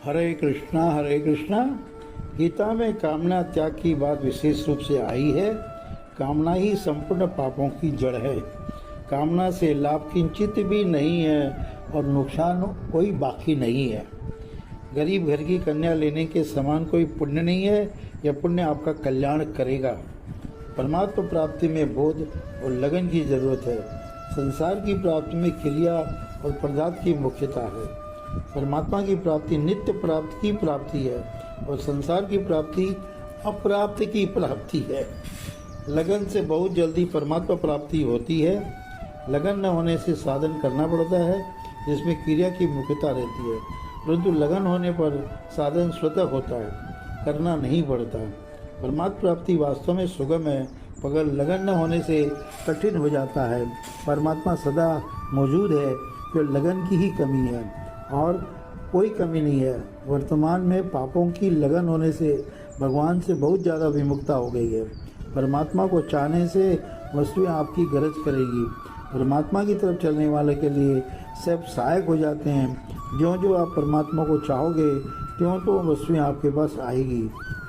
हरे कृष्णा। गीता में कामना त्याग की बात विशेष रूप से आई है। कामना ही संपूर्ण पापों की जड़ है। कामना से लाभ किंचित भी नहीं है और नुकसान कोई बाकी नहीं है। गरीब घर की कन्या लेने के समान कोई पुण्य नहीं है। यह पुण्य आपका कल्याण करेगा। परमात्मा प्राप्ति में बोध और लगन की जरूरत है। संसार की प्राप्ति में क्रिया और पदार्थ की मुख्यता है। परमात्मा की प्राप्ति नित्य प्राप्ति की प्राप्ति है और संसार की प्राप्ति अप्राप्त की प्राप्ति है। लगन से बहुत जल्दी परमात्मा प्राप्ति होती है। लगन न होने से साधन करना पड़ता है जिसमें क्रिया की मुख्यता रहती है, परंतु लगन होने पर साधन स्वतः होता है, करना नहीं पड़ता। परमात्मा प्राप्ति वास्तव में सुगम है, मगर लगन न होने से कठिन हो जाता है। परमात्मा सदा मौजूद है, जो लगन की ही कमी है और कोई कमी नहीं है। वर्तमान में पापों की लगन होने से भगवान से बहुत ज़्यादा विमुखता हो गई है। परमात्मा को चाहने से वस्तुएं आपकी गरज करेगी। परमात्मा की तरफ चलने वाले के लिए सब सहायक हो जाते हैं। ज्यों जो आप परमात्मा को चाहोगे त्यों तो वस्तुएं आपके पास आएगी।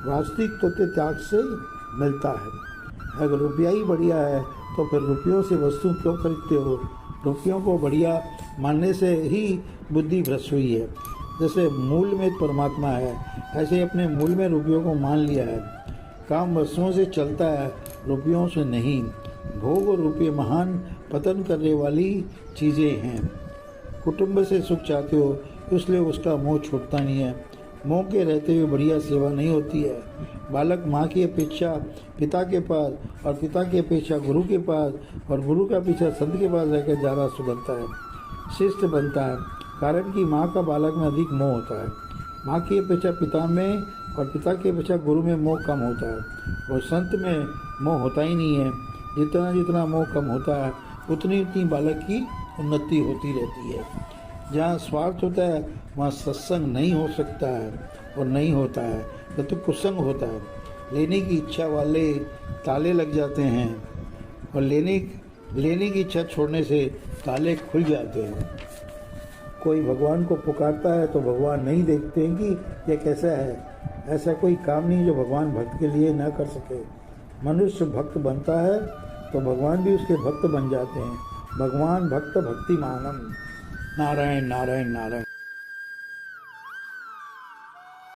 वास्तविक तत्व त्याग से मिलता है। अगर रुपया ही बढ़िया है तो फिर रुपयों से वस्तु क्यों खरीदते हो? रुपयों को बढ़िया मानने से ही बुद्धि भ्रष्ट हुई है। जैसे मूल में परमात्मा है, ऐसे अपने मूल में रुपयों को मान लिया है। काम वस्तुओं से चलता है, रुपयों से नहीं। भोग और रुपये महान पतन करने वाली चीज़ें हैं। कुटुंब से सुख चाहते हो इसलिए उसका मोह छूटता नहीं है। मोह के रहते हुए बढ़िया सेवा नहीं होती है। बालक माँ की अपेक्षा पिता के पास और पिता की अपेक्षा गुरु के पास और गुरु का पीछा संत के पास रहकर ज़्यादा सुधरता है, शिष्ट बनता है। कारण कि माँ का बालक में अधिक मोह होता है। माँ की अपेक्षा पिता में और पिता की अपेक्षा गुरु में मोह कम होता है और संत में मोह होता ही नहीं है। जितना जितना मोह कम होता है उतनी उतनी बालक की उन्नति होती रहती है। जहाँ स्वार्थ होता है वहाँ सत्संग नहीं हो सकता है और नहीं होता है तो कुसंग होता है। लेने की इच्छा वाले ताले लग जाते हैं और लेने की इच्छा छोड़ने से ताले खुल जाते हैं। कोई भगवान को पुकारता है तो भगवान नहीं देखते हैं कि यह कैसा है। ऐसा कोई काम नहीं जो भगवान भक्त के लिए न कर सके। मनुष्य भक्त बनता है तो भगवान भी उसके भक्त बन जाते हैं। भगवान भक्त भक्ति मानम। नारायण नारायण नारायण।